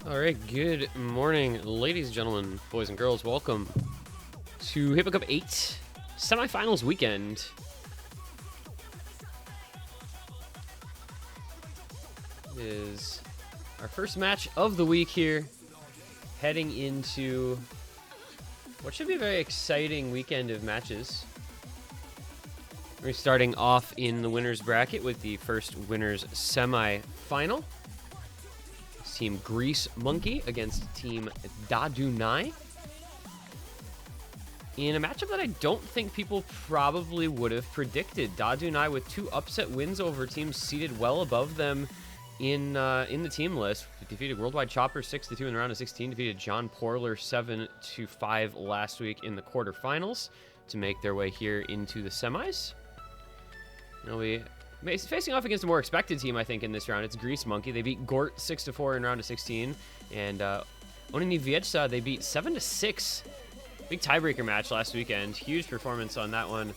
All right, good morning, ladies and gentlemen, boys and girls. Welcome to Hippo Cup 8 semifinals weekend. It is our first match of the week here, heading into what should be a very exciting weekend of matches. We're starting off in the winner's bracket with the first winner's semi-final. Team Grease Monkey against Team Dadunai. In a matchup that I don't think people probably would have predicted. Dadunai with 2 upset wins over teams seated well above them in the team list. Defeated Worldwide Chopper 6-2 in the round of 16. Defeated John Porler 7-5 last week in the quarterfinals to make their way here into the semis. They'll be facing off against a more expected team, I think, in this round. It's Grease Monkey. They beat Gort 6-4 in round of 16. And Onini Vietsa, they beat 7-6. Big tiebreaker match last weekend. Huge performance on that one,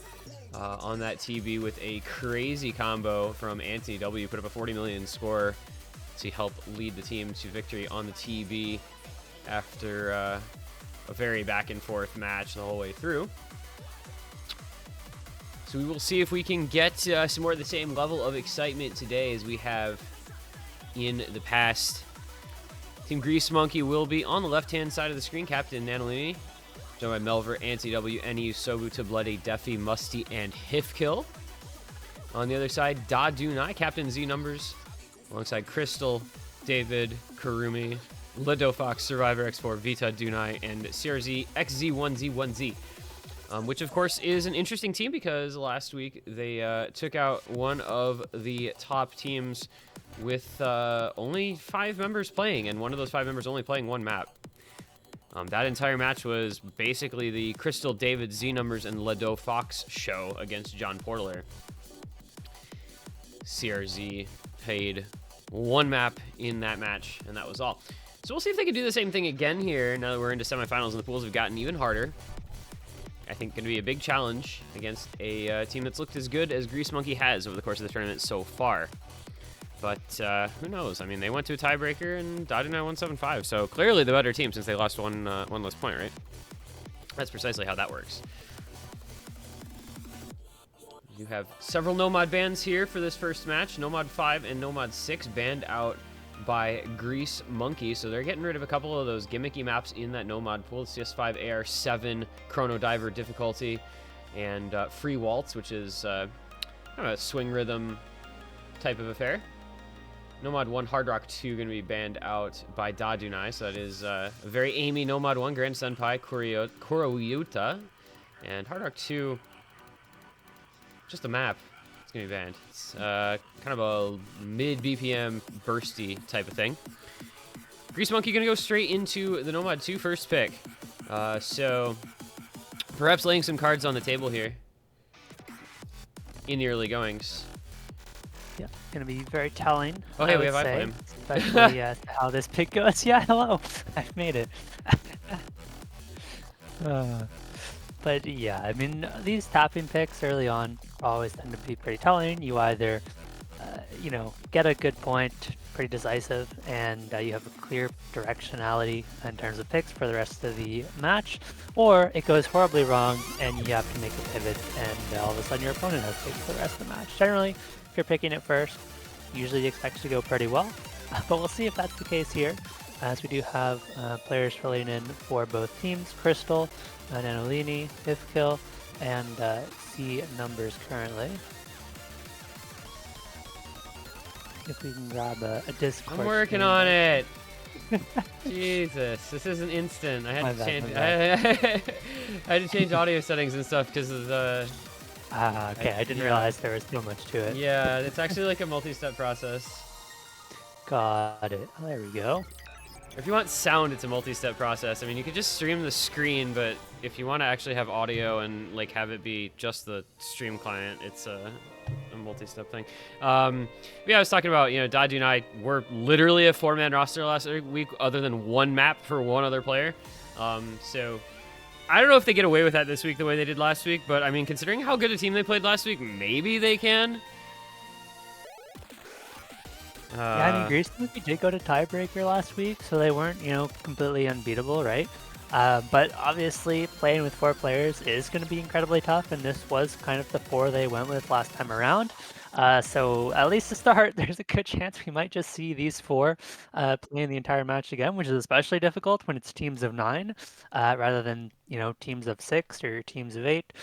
on that TB with a crazy combo from Anthony W. Put up a 40 million score to help lead the team to victory on the TB after a very back and forth match the whole way through. So we will see if we can get some more of the same level of excitement today as we have in the past. Team Grease Monkey will be on the left-hand side of the screen. Captain Nanolini, joined by Melver, Anti W, NU, Sobu, Tableti, Defi, Musty, and Hifkill. On the other side, Dadunai, Captain Z Numbers, alongside Crystal, David, Karumi, Lido Fox, Survivor X4, Vita, Dunai, and CRZ XZ1Z1Z. Which, of course, is an interesting team because last week they took out one of the top teams with only 5 members playing, and one of those 5 members only playing 1 map. That entire match was basically the Crystal, David, Z Numbers, and Ledo Fox show against John Portler. CRZ played 1 map in that match, and that was all. So we'll see if they can do the same thing again here now that we're into semifinals and the pools have gotten even harder. I think going to be a big challenge against a team that's looked as good as Grease Monkey has over the course of the tournament so far. But who knows? I mean, they went to a tiebreaker and Dadunai won 7-5, so clearly the better team since they lost one less point, right? That's precisely how that works. You have several Nomad bans here for this first match. Nomad 5 and Nomad 6 banned out by Grease Monkey, so they're getting rid of a couple of those gimmicky maps in that Nomad pool. It's CS5 AR7 Chrono Diver difficulty and Free Waltz, which is kind of a swing rhythm type of affair. Nomad 1 Hard Rock 2 going to be banned out by Dadunai, so that is a very Amy Nomad 1 Grand Senpai Kuroyuta, and Hard Rock 2 just a map. Gonna be banned. It's kind of a mid BPM bursty type of thing. Grease Monkey gonna go straight into the Nomad 2 first pick. So perhaps laying some cards on the table here in the early goings. Yeah, gonna be very telling. Oh hey, we have iFlame. Especially how this pick goes. Yeah, hello, I've made it. But yeah, I mean, these tapping picks early on always tend to be pretty telling. You either, get a good point, pretty decisive, and you have a clear directionality in terms of picks for the rest of the match, or it goes horribly wrong and you have to make a pivot and all of a sudden your opponent has picks for the rest of the match. Generally, if you're picking it first, usually you expect to go pretty well, but we'll see if that's the case here, as we do have players filling in for both teams. Crystal, Nanolini, Hifkill, and C Numbers currently. If we can grab a Discord. I'm working on it. Jesus, this isn't instant. I had to change. I had to change audio settings and stuff because of the. Okay, I didn't realize there was so much to it. Yeah, it's actually like a multi-step process. Got it. Oh, there we go. If you want sound, it's a multi-step process. I mean, you could just stream the screen, but if you want to actually have audio and like have it be just the stream client, it's a multi-step thing. Yeah, I was talking about, Dadu and I were literally a 4-man roster last week, other than 1 map for 1 other player. So I don't know if they get away with that this week the way they did last week, but I mean, considering how good a team they played last week, maybe they can. Yeah, I mean, Greece maybe did go to tiebreaker last week, so they weren't, completely unbeatable, right? But obviously, playing with 4 players is going to be incredibly tough, and this was kind of the 4 they went with last time around. So at least to start, there's a good chance we might just see these 4 playing the entire match again, which is especially difficult when it's teams of 9 rather than teams of 6 or teams of 8,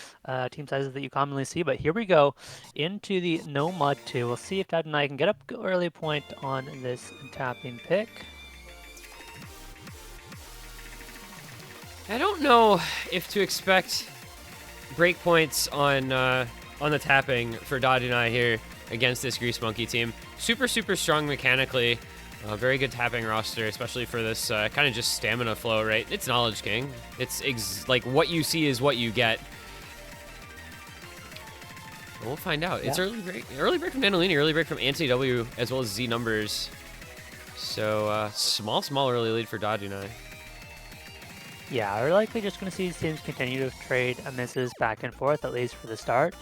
team sizes that you commonly see. But here we go into the no mud 2. We'll see if Dadunai can get up early point on this tapping pick. I don't know if to expect breakpoints on the tapping for Dadunai here against this Grease Monkey team. Super, super strong mechanically. Very good tapping roster, especially for this kind of just stamina flow, right? It's Knowledge King. It's like what you see is what you get. And we'll find out. Yeah. It's early break from Nanolini, early break from Anthony W, as well as Z Numbers. So small early lead for Dadunai. Yeah, we're likely just going to see these teams continue to trade misses back and forth, at least for the start.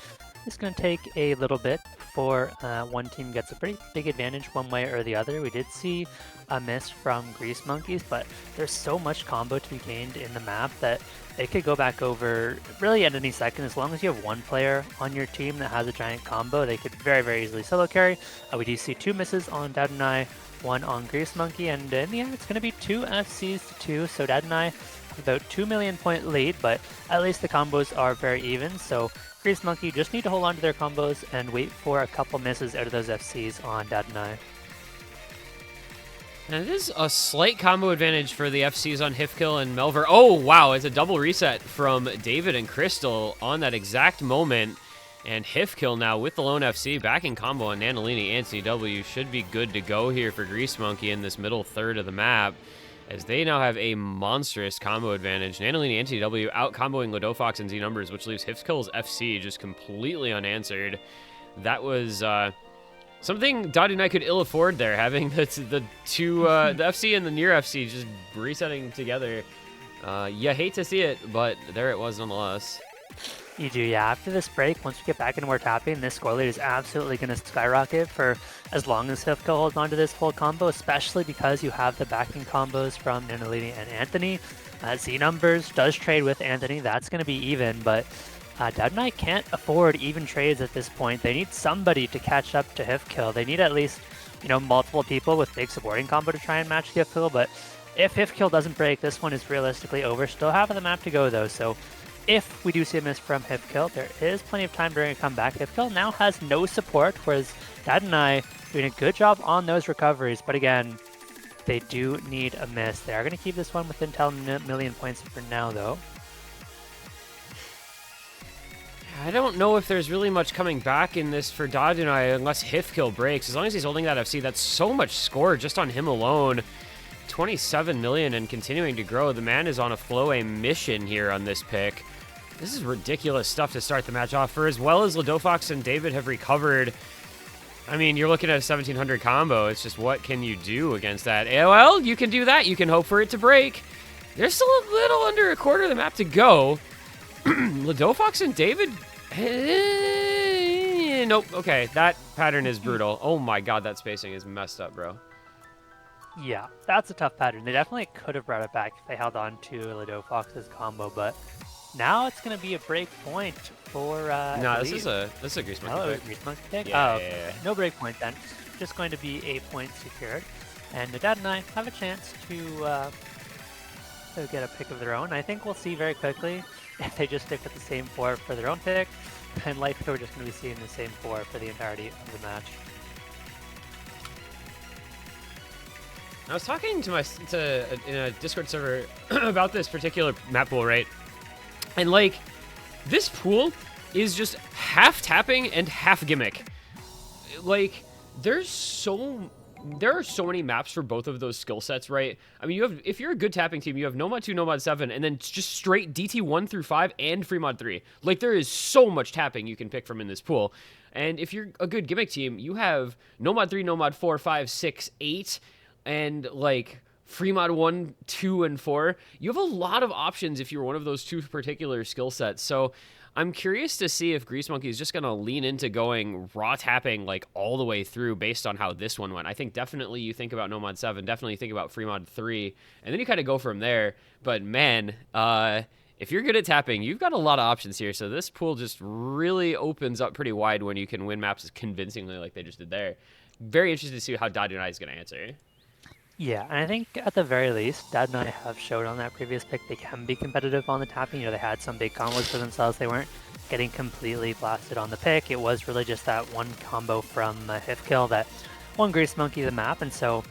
It's going to take a little bit before one team gets a pretty big advantage one way or the other. We did see a miss from Grease Monkeys, but there's so much combo to be gained in the map that it could go back over really at any second. As long as you have one player on your team that has a giant combo, they could very, very easily solo carry. We do see 2 misses on Dadunai, 1 on Grease Monkey, and in the end, it's going to be 2 FCs to 2. So Dadunai about 2 million point lead, but at least the combos are very even. So Grease Monkey just need to hold on to their combos and wait for a couple misses out of those FCs on Dadunai. And it is a slight combo advantage for the FCs on Hifkill and Melver. Oh, wow. It's a double reset from David and Crystal on that exact moment. And Hifkill now with the lone FC back in combo on Nanolini. Anthony W should be good to go here for Grease Monkey in this middle third of the map, as they now have a monstrous combo advantage. Nanolini and NTW out-comboing Ladofox and Z Numbers, which leaves Hifkill's FC just completely unanswered. That was something Dadunai could ill afford there, having the two, the FC and the near FC just resetting together. You hate to see it, but there it was nonetheless. You do, yeah. After this break, once we get back into more tapping, this score lead is absolutely going to skyrocket for as long as Hifkill holds on to this full combo, especially because you have the backing combos from Nanolini and Anthony. Z Numbers does trade with Anthony. That's going to be even, but Dadunai can't afford even trades at this point. They need somebody to catch up to Hifkill. They need at least, multiple people with big supporting combo to try and match Hifkill, but if Hifkill doesn't break, this one is realistically over. Still half of the map to go, though, so if we do see a miss from Hifkill, there is plenty of time during a comeback. Hifkill now has no support, whereas Dadunai doing a good job on those recoveries. But again, they do need a miss. They are going to keep this one within 10 million points for now, though. I don't know if there's really much coming back in this for Dadunai unless Hifkill breaks. As long as he's holding that FC, that's so much score just on him alone. 27 million and continuing to grow. The man is on a flow mission here on this pick. This is ridiculous stuff to start the match off. For as well as Ladofox and David have recovered, I mean, you're looking at a 1700 combo. It's just, what can you do against that? Well, you can do that. You can hope for it to break. There's still a little under a quarter of the map to go. Ladofox and David... Nope. Okay, that pattern is brutal. Oh my god, that spacing is messed up, bro. Yeah, that's a tough pattern. They definitely could have brought it back if they held on to Ladofox's combo, but now it's going to be a break point for... no, this is a Grease Monkey pick. Grease Monkey pick? Yeah, oh, yeah. No break point then. Just going to be a point secured. And Dadunai have a chance to get a pick of their own. I think we'll see very quickly if they just stick with the same 4 for their own pick. And likely we're just going to be seeing the same 4 for the entirety of the match. I was talking in a Discord server about this particular map pool, right? And like, this pool is just half tapping and half gimmick. Like, there are so many maps for both of those skill sets, right? I mean, if you're a good tapping team, you have Nomad 2, Nomad 7, and then just straight DT 1 through 5 and Free Mod 3. Like, there is so much tapping you can pick from in this pool. And if you're a good gimmick team, you have Nomad 3, Nomad 4, 5, 6, 8, and like Free Mod 1, 2, and 4. You have a lot of options if you're one of those 2 particular skill sets. So I'm curious to see if Grease Monkey is just going to lean into going raw tapping like all the way through based on how this one went. I think definitely you think about No Mod 7, definitely think about Free Mod 3, and then you kind of go from there. But man, if you're good at tapping, you've got a lot of options here. So this pool just really opens up pretty wide when you can win maps convincingly like they just did there. Very interested to see how Dadunai is going to answer. Yeah, and I think at the very least, Dad and I have showed on that previous pick they can be competitive on the tapping. You know, they had some big combos for themselves. They weren't getting completely blasted on the pick. It was really just that one combo from Hifkill that won Grease Monkey the map. And so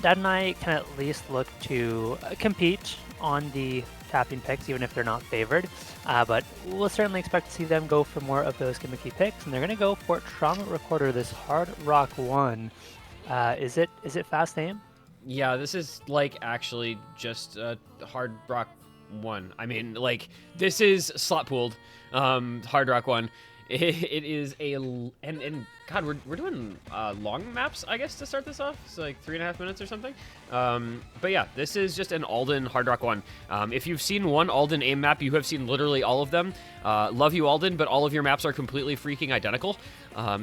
Dad and I can at least look to compete on the tapping picks, even if they're not favored. But we'll certainly expect to see them go for more of those gimmicky picks. And they're going to go for Trauma Recorder, this Hard Rock 1. Is it fast aim? Yeah, this is like actually just a Hard Rock 1. I mean, like, this is slot pooled Hard Rock 1. It is a and God, we're doing long maps, I guess, to start this off. So like 3.5 minutes or something. But yeah, this is just an Alden Hard Rock 1. If you've seen one Alden aim map, you have seen literally all of them. Love you, Alden, but all of your maps are completely freaking identical.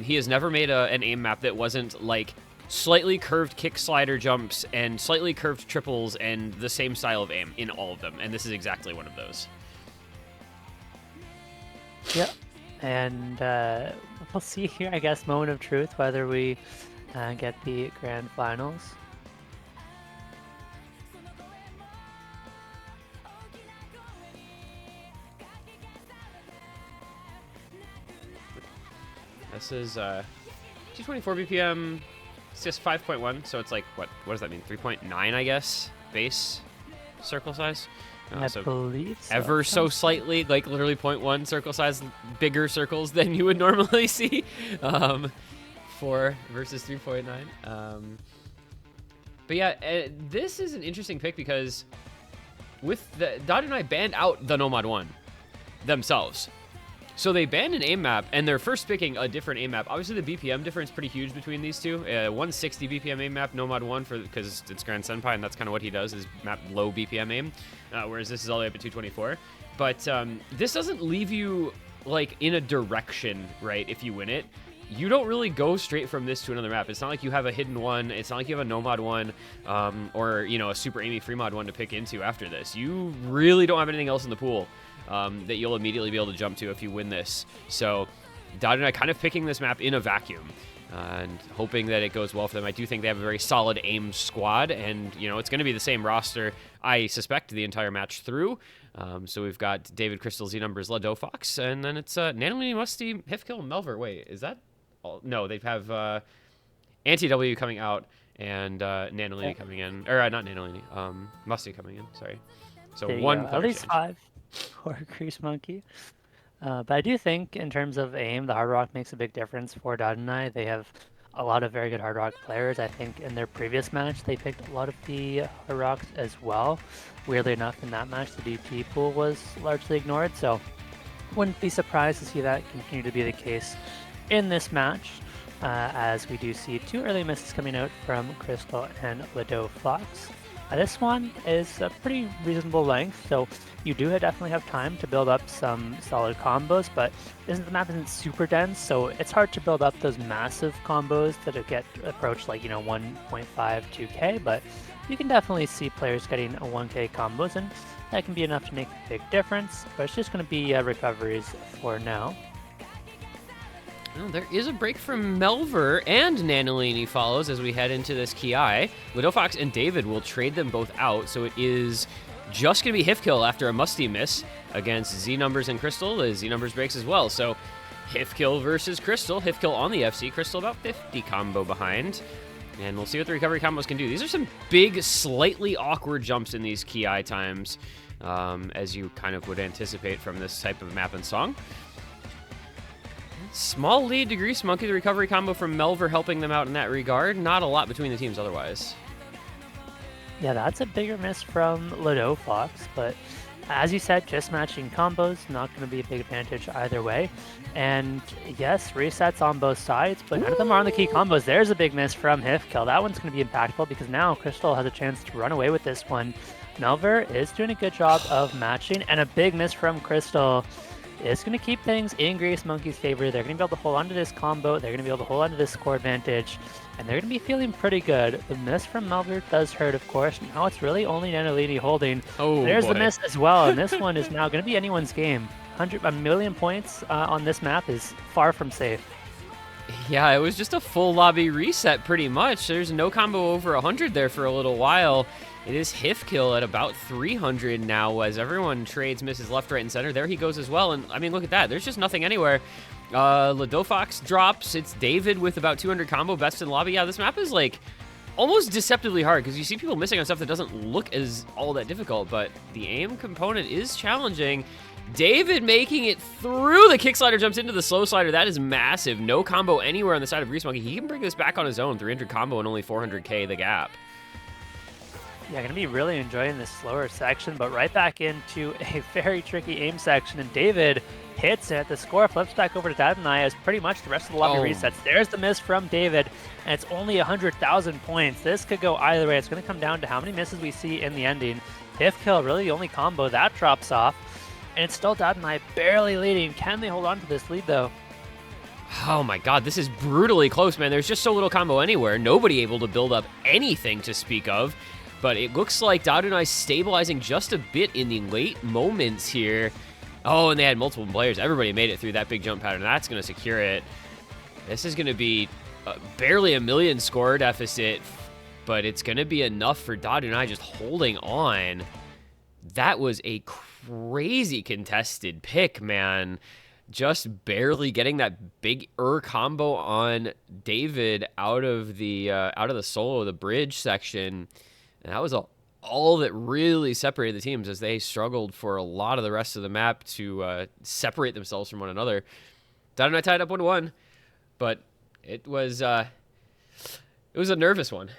He has never made an aim map that wasn't like slightly curved kick slider jumps and slightly curved triples and the same style of aim in all of them, and this is exactly one of those. Yep, and we'll see here, I guess, moment of truth, whether we get the grand finals. This is 224 BPM. It's just 5.1, so it's like, what does that mean? 3.9, I guess, base circle size? I believe so. Ever so slightly, like literally 0.1 circle size, bigger circles than you would normally see. 4 versus 3.9. But yeah, this is an interesting pick because with the Dadunai banned out the Nomad 1 themselves. So they banned an aim map, and they're first picking a different aim map. Obviously, the BPM difference pretty huge between these two. 160 BPM aim map, Nomad 1, because it's Grand Senpai, and that's kind of what he does, is map low BPM aim, whereas this is all the way up at 224. But this doesn't leave you, like, in a direction, right, if you win it. You don't really go straight from this to another map. It's not like you have a hidden one. It's not like you have a Nomad one or, you know, a super aimy free mod one to pick into after this. You really don't have anything else in the pool that you'll immediately be able to jump to if you win this. So Dadunai kind of picking this map in a vacuum and hoping that it goes well for them. I do think they have a very solid aim squad, and, you know, it's going to be the same roster, I suspect, the entire match through. So we've got David, Crystal, Z Numbers, Lado Fox, and then it's Nanolini, Musty, Hifkill, and Melver. Wait, is that all? No, they have Anti-W coming out and Nanolini coming in. Or not Nanolini, Musty coming in, sorry. So one at least 5 for Grease Monkey. But I do think in terms of aim, the Hard Rock makes a big difference for Dadunai. They have a lot of very good Hard Rock players. I think in their previous match, they picked a lot of the Hard Rocks as well. Weirdly enough, in that match, the DP pool was largely ignored, so wouldn't be surprised to see that continue to be the case in this match, as we do see 2 early misses coming out from Crystal and Lado Fox. This one is a pretty reasonable length, so you do definitely have time to build up some solid combos, but the map isn't super dense, so it's hard to build up those massive combos that get approached like, you know, 1.5, 2k, but you can definitely see players getting a 1k combos, and that can be enough to make a big difference, but it's just going to be recoveries for now. Well, there is a break from Melver, and Nanolini follows as we head into this Ki. Lado Fox and David will trade them both out, so it is just going to be Hifkill after a Musty miss against Z Numbers and Crystal. The Z Numbers breaks as well, so Hifkill versus Crystal. Hifkill on the FC, Crystal about 50 combo behind. And we'll see what the recovery combos can do. These are some big, slightly awkward jumps in these Ki times, as you kind of would anticipate from this type of map and song. Small lead to Grease Monkey. The recovery combo from Melver helping them out in that regard. Not a lot between the teams otherwise. Yeah, that's a bigger miss from Lado Fox, but as you said, just matching combos, not going to be a big advantage either way. And yes, resets on both sides, but none of them are on the key combos. There's a big miss from Hifkill. That one's going to be impactful because now Crystal has a chance to run away with this one. Melver is doing a good job of matching, and a big miss from Crystal. is going to keep things in Grease Monkey's favor. They're going to be able to hold on to this combo. They're going to be able to hold on to this score advantage. And they're going to be feeling pretty good. The miss from Melbert does hurt, of course. Now it's really only Nanolini holding. Oh, there's boy. the miss as well. And this one is now going to be anyone's game. A million points on this map is far from safe. Yeah, it was just a full lobby reset pretty much. There's no combo over 100 there for a little while. It is Hifkill at about 300 now as everyone trades misses left, right, and center. There he goes as well. And, I mean, look at that. There's just nothing anywhere. Ladofox drops. It's David with about 200 combo, best in lobby. Yeah, this map is, like, almost deceptively hard because you see people missing on stuff that doesn't look as all that difficult, but the aim component is challenging. David making it through the kick slider, jumps into the slow slider. That is massive. No combo anywhere on the side of Grease Monkey. He can bring this back on his own. 300 combo and only 400k the gap. Yeah, going to be really enjoying this slower section, but right back into a very tricky aim section, and David hits it. The score flips back over to Dadunai as pretty much the rest of the lobby resets. There's the miss from David, and it's only 100,000 points. This could go either way. It's going to come down to how many misses we see in the ending. Hifkill, really the only combo that drops off, and it's still Dadunai barely leading. Can they hold on to this lead, though? Oh my god, this is brutally close, man. There's just so little combo anywhere. Nobody able to build up anything to speak of. But it looks like Dadunai's stabilizing just a bit in the late moments here. Oh, and they had multiple players. Everybody made it through that big jump pattern. That's going to secure it. This is going to be barely a million score deficit, but it's going to be enough for Dadunai just holding on. That was a crazy contested pick, man. Just barely getting that big combo on David out of the solo, the bridge section. And that was all that really separated the teams as they struggled for a lot of the rest of the map to separate themselves from one another. Dadunai tied up 1-1, but it was a nervous one.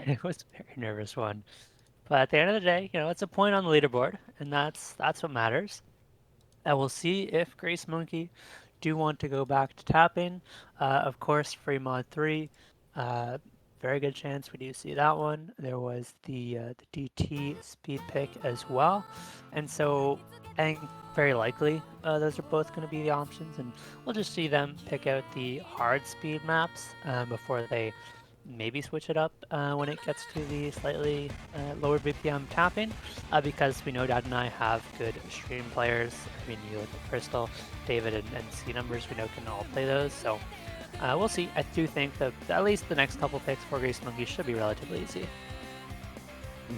It was a very nervous one. But at the end of the day, you know, it's a point on the leaderboard, and that's what matters. And we'll see if Grease Monkey do want to go back to tapping. Of course, free mod 3. Very good chance we do see that one. There was the DT speed pick as well. And so I think very likely those are both going to be the options. And we'll just see them pick out the hard speed maps before they maybe switch it up when it gets to the slightly lower BPM tapping. Because we know Dadunai have good stream players. I mean, you look at Crystal, David, and C numbers we know can all play those. So we'll see. I do think that at least the next couple picks for Grease Monkey should be relatively easy.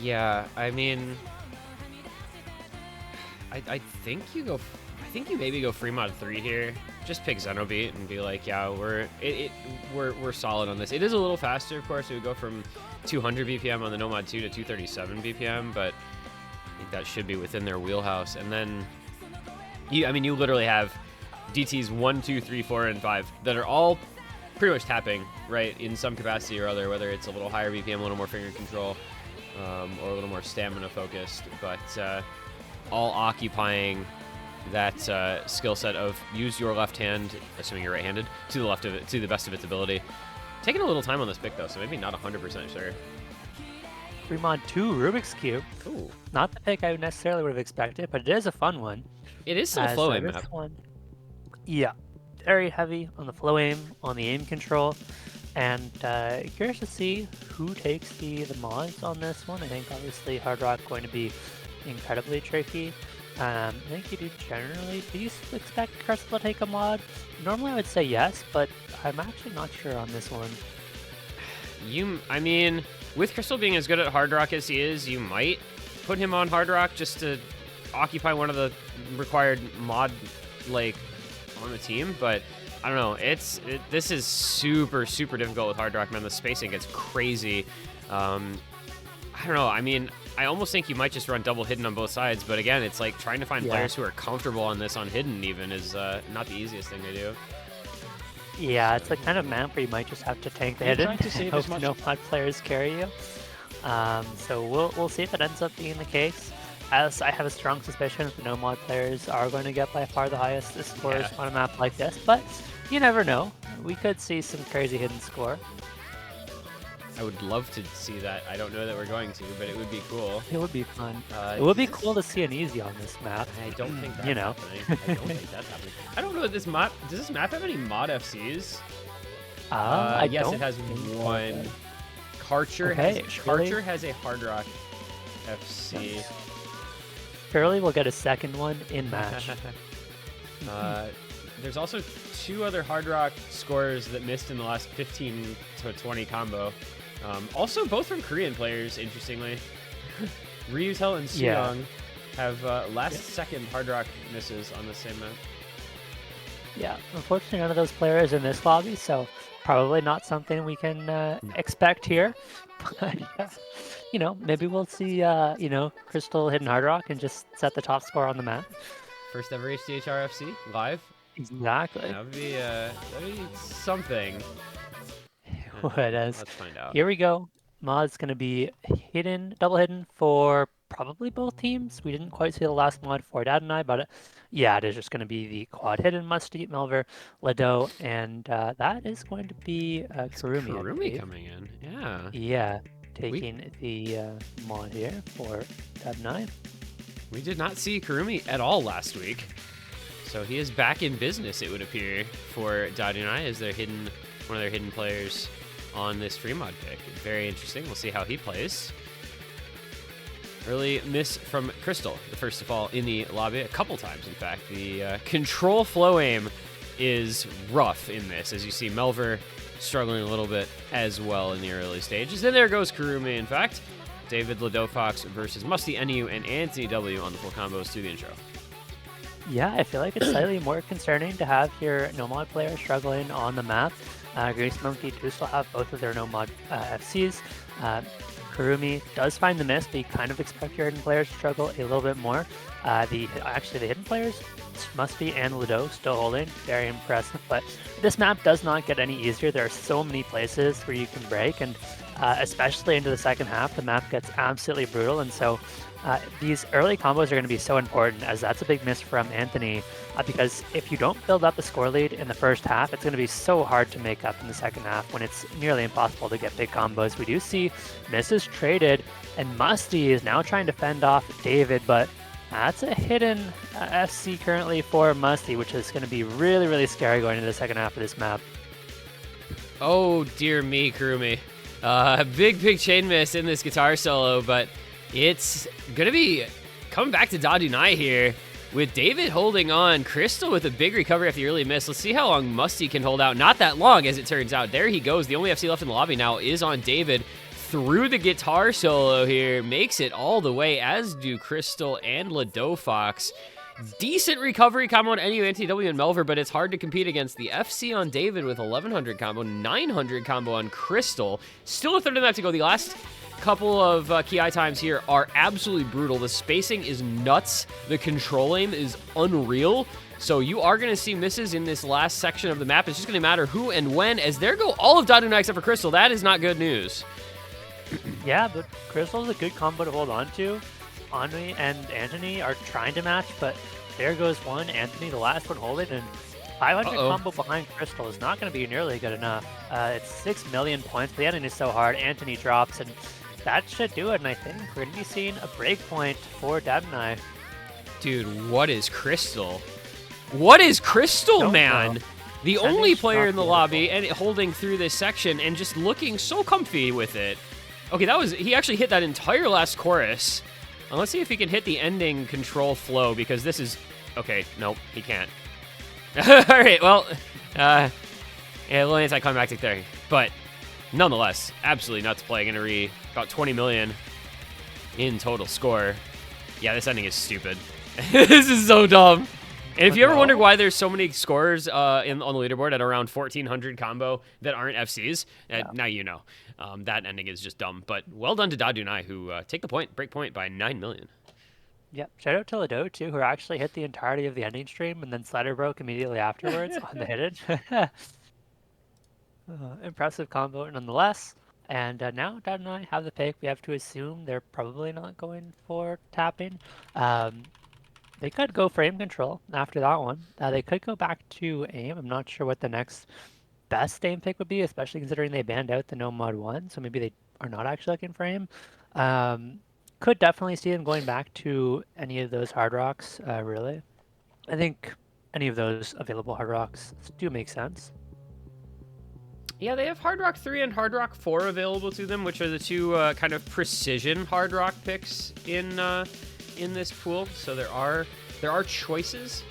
Yeah, I mean, I think you maybe go free mod 3 here. Just pick Xenobeat and be like, yeah, we're solid on this. It is a little faster, of course. It would go from 200 BPM on the No Mod 2 to 237 BPM, but I think that should be within their wheelhouse. And then, you literally have DTs 1, 2, 3, 4, and 5 that are all pretty much tapping, right, in some capacity or other, whether it's a little higher BPM, a little more finger control, or a little more stamina focused, but all occupying that skill set of use your left hand, assuming you're right-handed, to the left of it, to the best of its ability. Taking a little time on this pick though, so maybe not 100% sure. Free mod 2 Rubik's Cube. Ooh. Not the pick I necessarily would have expected, but it is a fun one. It is still flow aim map. Yeah, very heavy on the flow aim, on the aim control, and curious to see who takes the mods on this one. I think obviously Hard Rock going to be incredibly tricky. I think you do generally. Do you expect Crystal to take a mod? Normally I would say yes, but I'm actually not sure on this one. I mean, with Crystal being as good at Hard Rock as he is, you might put him on Hard Rock just to occupy one of the required mod, like, on the team, but I don't know. This is super difficult with Hard Rock, man. The spacing gets crazy. I don't know. I mean, I almost think you might just run double hidden on both sides, but again, it's like trying to find players who are comfortable on this on hidden even is not the easiest thing to do. Yeah, it's the kind of map where you might just have to tank the hidden and hope no mod players carry you. So we'll see if it ends up being the case. As I have a strong suspicion that the no mod players are going to get by far the highest scores on a map like this, but you never know. We could see some crazy hidden score. I would love to see that. I don't know that we're going to, but it would be cool. It would be fun. It would Does be this- cool to see an easy on this map. I don't think that's You know. happening. I don't think that's happening. I don't know if this map. Does this map have any mod FCs? Yes, don't it has think so, one. but- Karcher Okay, has really? Karcher has a Hard Rock FC. Surely we'll get a second one in match. There's also 2 other Hard Rock scores that missed in the last 15 to 20 combo. Also, both from Korean players, interestingly. Ryutel and Yeah. Suyong have second Hard Rock misses on the same map. Yeah, unfortunately, none of those players in this lobby, so probably not something we can expect here. But you know, maybe we'll see. You know, Crystal hitting Hard Rock and just set the top score on the map. First ever HDHR FC live. Exactly. That'd be something. What it is. Let's find out. Here we go. Mod's gonna be hidden, double hidden for probably both teams. We didn't quite see the last mod for Dadunai, but yeah, it is just gonna be the quad hidden Musty, Melver, Ledo, and that is going to be Kurumi. I Kurumi believe. coming in. Yeah. Yeah, taking the mod here for Dadunai. We did not see Kurumi at all last week. So he is back in business, it would appear, for Dadunai as one of their hidden players on this free mod pick. Very interesting. We'll see how he plays. Early miss from Crystal, the first to fall in the lobby, a couple times, in fact. The control flow aim is rough in this, as you see Melver struggling a little bit as well in the early stages. And there goes Kurumi, in fact. David Ladofox versus Musty NU and Anthony W on the full combos through the intro. Yeah, I feel like it's slightly more concerning to have your no-mod player struggling on the map. Grease Monkey do still have both of their no-mod FCs. Kurumi does find the miss, but you kind of expect your hidden players to struggle a little bit more. Actually, the hidden players, Musty and Ludo, still holding. Very impressive, but this map does not get any easier. There are so many places where you can break, and especially into the second half, the map gets absolutely brutal, and so these early combos are going to be so important, as that's a big miss from Anthony, because if you don't build up a score lead in the first half, it's going to be so hard to make up in the second half when it's nearly impossible to get big combos. We do see misses traded, and Musty is now trying to fend off David, but that's a hidden FC currently for Musty, which is going to be really, really scary going into the second half of this map. Oh, dear me, Kurumi. Big chain miss in this guitar solo, but it's going to be coming back to Dadunai here with David holding on. Crystal with a big recovery after the early miss. Let's see how long Musty can hold out. Not that long, as it turns out. There he goes. The only FC left in the lobby now is on David. Through the guitar solo here. Makes it all the way, as do Crystal and Ladofox. Decent recovery combo on NU, NTW, and Melver, but it's hard to compete against the FC on David with 1100 combo, 900 combo on Crystal. Still a third of that to go. The last couple of KI times here are absolutely brutal. The spacing is nuts. The control aim is unreal. So you are going to see misses in this last section of the map. It's just going to matter who and when, as there go all of Dadunai except for Crystal. That is not good news. Yeah, but Crystal's a good combo to hold on to. Anui and Anthony are trying to match, but there goes one. Anthony, the last one holding, and 500 combo behind Crystal is not going to be nearly good enough. It's 6 million points, but the ending is so hard. Anthony drops, and that should do it, and I think we're going to be seeing a break point for Dadunai. Dude, what is Crystal? What is Crystal, man? Know. The only player in the lobby and holding through this section and just looking so comfy with it. Okay, he actually hit that entire last chorus. Let's see if he can hit the ending control flow, because this is... Okay, nope, he can't. All right, well, yeah, a little anticlimactic there. But nonetheless, absolutely nuts play. Going to read about 20 million in total score. Yeah, this ending is stupid. This is so dumb. And if you ever wondered why there's so many scores on the leaderboard at around 1,400 combo that aren't FCs, now you know. That ending is just dumb. But well done to Dadunai, who take the break point by 9 million. Yep. Shout out to Ledo, too, who actually hit the entirety of the ending stream and then slider broke immediately afterwards on the hidden. Impressive combo nonetheless. And now Dadunai have the pick. We have to assume they're probably not going for tapping. They could go for aim control after that one. They could go back to aim. I'm not sure what the next best aim pick would be, especially considering they banned out the no mod one, so maybe they are not actually looking for aim. Um, could definitely see them going back to any of those hard rocks, really. I think any of those available hard rocks do make sense. Yeah, they have Hard Rock 3 and Hard Rock 4 available to them, which are the two kind of precision Hard Rock picks in this pool. So there are choices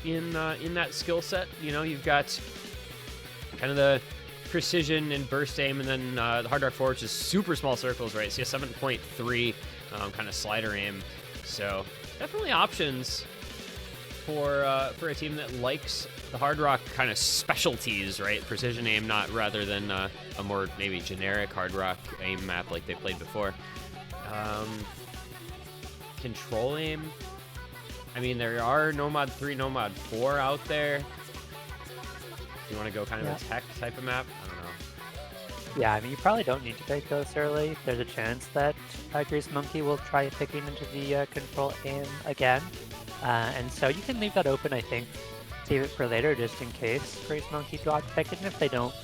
in that skill set. You know, you've got kind of the precision and burst aim, and then the Hard Rock 4, which is super small circles, right? So you have 7.3 kind of slider aim. So definitely options for a team that likes the Hard Rock kind of specialties, right? Precision aim, not rather than a more maybe generic Hard Rock aim map like they played before. Control aim. I mean, there are Nomad 3, Nomad 4 out there. You want to go kind of a tech type of map? I don't know. Yeah, I mean, you probably don't need to pick those early. There's a chance that Grease Monkey will try picking into the control aim again. And so you can leave that open, I think. Save it for later just in case Grease Monkey got picked. And if they don't,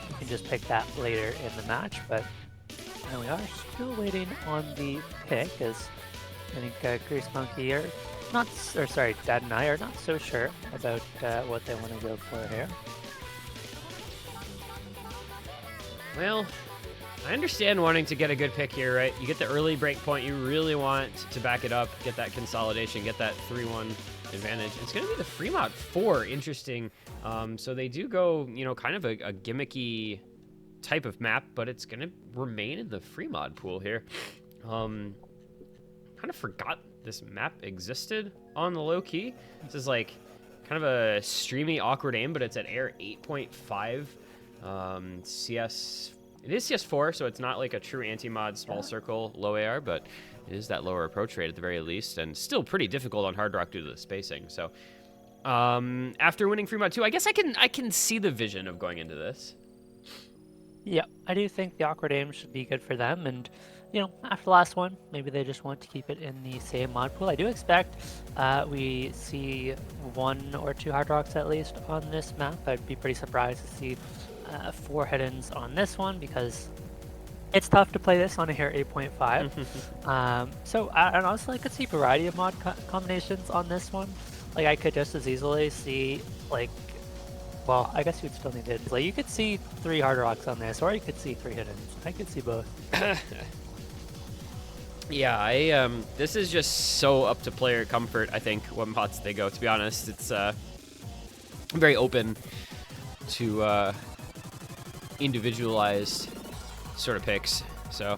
you can just pick that later in the match. But we are still waiting on the pick, as I think Grease Monkey are not, or sorry, Dadunai are not so sure about what they want to go for here. Well, I understand wanting to get a good pick here, right? You get the early break point. You really want to back it up, get that consolidation, get that 3-1 advantage. It's going to be the Fremont 4. Interesting. So they do go, you know, kind of a gimmicky type of map, but it's going to remain in the Fremont pool here. Kind of forgot this map existed on the low key. This is like kind of a streamy, awkward aim, but it's at air 8.5. CS, it is CS4, so it's not like a true anti-mod small circle low AR, but it is that lower approach rate at the very least, and still pretty difficult on Hard Rock due to the spacing. So after winning Fremont 2, I guess I can see the vision of going into this. Yeah, I do think the awkward aim should be good for them, and you know, after the last one, maybe they just want to keep it in the same mod pool. I do expect we see 1 or 2 hard rocks at least on this map. I'd be pretty surprised to see 4 hit-ins on this one, because it's tough to play this on a hair 8.5. So and honestly, I could see a variety of mod combinations on this one. Like, I could just as easily see, like, well, I guess you'd still need it. Like, you could see 3 hard rocks on this, or you could see 3 hit-ins. I could see both. Yeah, this is just so up to player comfort, I think, what mods they go. To be honest, it's very open to individualized sort of picks. So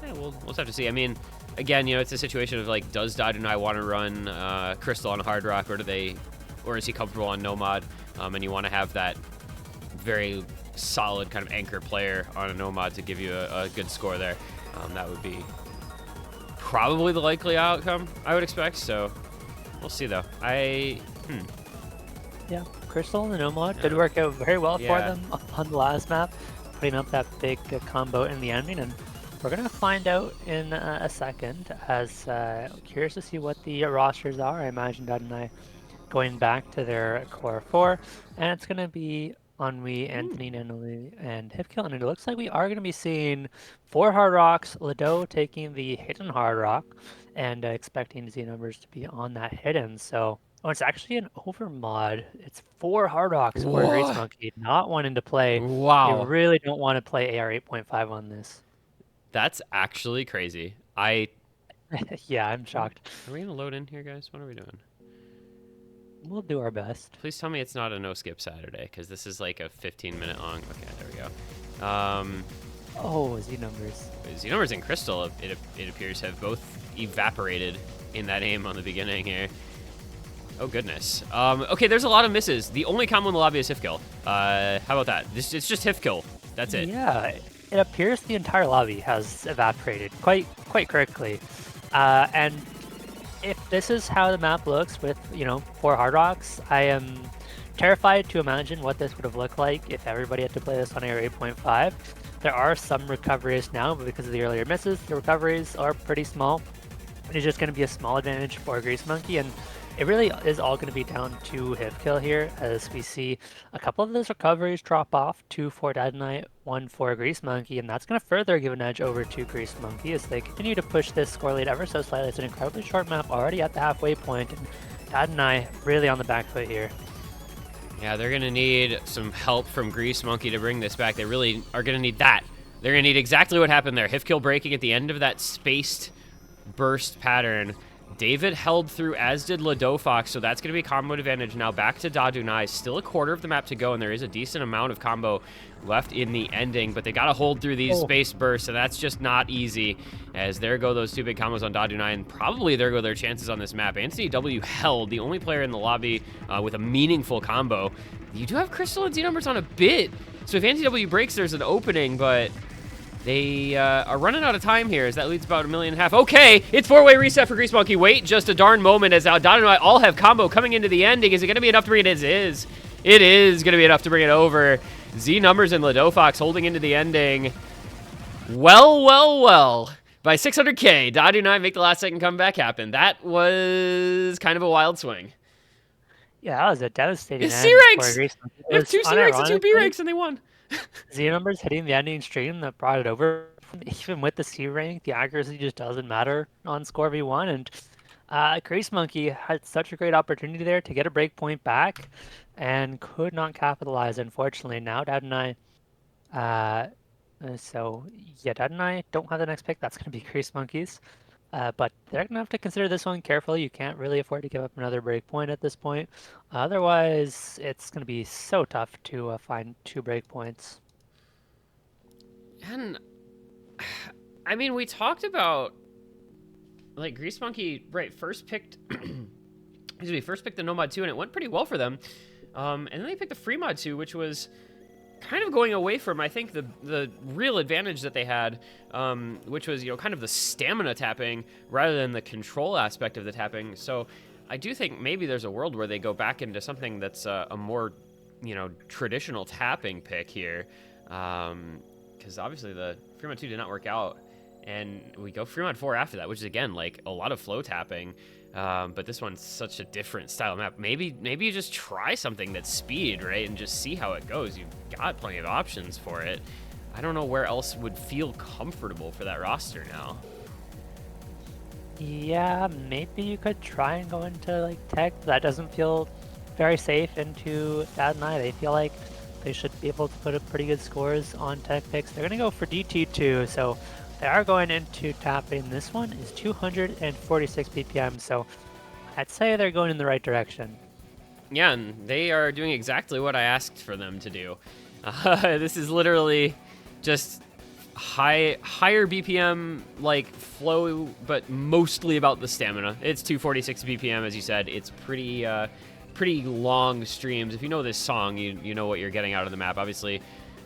yeah, we'll just have to see. I mean, again, you know, it's a situation of like, does Dadunai want to run Crystal on Hard Rock, or is he comfortable on Nomad? And you want to have that very solid kind of anchor player on a Nomad to give you a good score there. That would be probably the likely outcome, I would expect. So we'll see though. Yeah, Crystal and the Nomad did work out very well for them on the last map, putting up that big combo in the ending, and we're gonna find out in a second. As curious to see what the rosters are. I imagine Dadunai going back to their core 4, and it's gonna be Ennui, Anthony, Nanoli, and Hippo, and it looks like we are gonna be seeing 4 hard rocks. Lado taking the hidden hard rock, and expecting Z numbers to be on that hidden. So. Oh, it's actually an overmod. It's 4 hard rocks for Grease Monkey, not wanting to play. Wow. You really don't want to play AR 8.5 on this. That's actually crazy. Yeah, I'm shocked. Are we gonna load in here, guys? What are we doing? We'll do our best. Please tell me it's not a no-skip Saturday, because this is like a 15-minute long. Okay, there we go. Oh, Z numbers. Z numbers and Crystal, it appears, have both evaporated in that aim on the beginning here. Oh, goodness. Okay, there's a lot of misses. The only combo in the lobby is Hifkill. How about that? It's just Hifkill. That's it. Yeah, it appears the entire lobby has evaporated quite quickly. And if this is how the map looks with, you know, 4 hard rocks, I am terrified to imagine what this would have looked like if everybody had to play this on AR 8.5. There are some recoveries now, but because of the earlier misses, the recoveries are pretty small. It's just going to be a small advantage for Grease Monkey, and it really is all going to be down to hit kill here, as we see a couple of those recoveries drop off, 2 for Dadunai, 1 for Grease Monkey, and that's going to further give an edge over to Grease Monkey as they continue to push this score lead ever so slightly. It's an incredibly short map already at the halfway point, and Dadunai really on the back foot here. Yeah, they're going to need some help from Grease Monkey to bring this back. They really are going to need that. They're going to need exactly what happened there. Hif kill breaking at the end of that spaced burst pattern. David held through, as did Ladofox, so that's going to be combo advantage. Now back to Dadunai. Still a quarter of the map to go, and there is a decent amount of combo left in the ending, but they got to hold through these space bursts, and that's just not easy, as there go those two big combos on Dadunai, and probably there go their chances on this map. Anthony W held, the only player in the lobby with a meaningful combo. You do have Crystal and Z numbers on a bit, so if Anthony W breaks, there's an opening, but they are running out of time here, as that leads about 1.5 million. Okay, it's 4-way reset for Grease Monkey. Wait just a darn moment, as Dadunai all have combo coming into the ending. Is it going to be enough to bring it? It is. It is going to be enough to bring it over. Z numbers and Ladofox holding into the ending. Well, well, well. By 600K, Dadunai make the last second comeback happen. That was kind of a wild swing. Yeah, that was a devastating It's end C-ranks! for Grease Monkey. They have 2 C-ranks and 2 B-ranks, and they won. Z numbers hitting the ending stream that brought it over. Even with the C rank, the accuracy just doesn't matter on score v1. And Grease Monkey had such a great opportunity there to get a break point back and could not capitalize, unfortunately. Now Dadunai, so yeah, Dadunai don't have the next pick. That's going to be Grease Monkey's. But they're going to have to consider this one carefully. You can't really afford to give up another break point at this point. Otherwise, it's going to be so tough to find 2 break points. And, I mean, we talked about, like, Grease Monkey, right, first picked the No Mod 2, and it went pretty well for them. And then they picked the Free Mod 2, which was kind of going away from, I think, the real advantage that they had, which was, you know, kind of the stamina tapping rather than the control aspect of the tapping. So I do think maybe there's a world where they go back into something that's a more, you know, traditional tapping pick here. Because obviously the Free Mod 2 did not work out. And we go Free Mod 4 after that, which is, again, like, a lot of flow tapping. But this one's such a different style map. Maybe you just try something that's speed, right? And just see how it goes. You've got plenty of options for it. I don't know where else would feel comfortable for that roster now. Yeah, maybe you could try and go into, like, tech. That doesn't feel very safe into Dadunai. They feel like they should be able to put up pretty good scores on tech picks. They're going to go for DT2, so they are going into tapping. This one is 246 BPM, so I'd say they're going in the right direction. Yeah, and they are doing exactly what I asked for them to do. This is literally just higher BPM, like, flow, but mostly about the stamina. It's 246 BPM, as you said. It's pretty long streams. If you know this song, you know what you're getting out of the map. Obviously,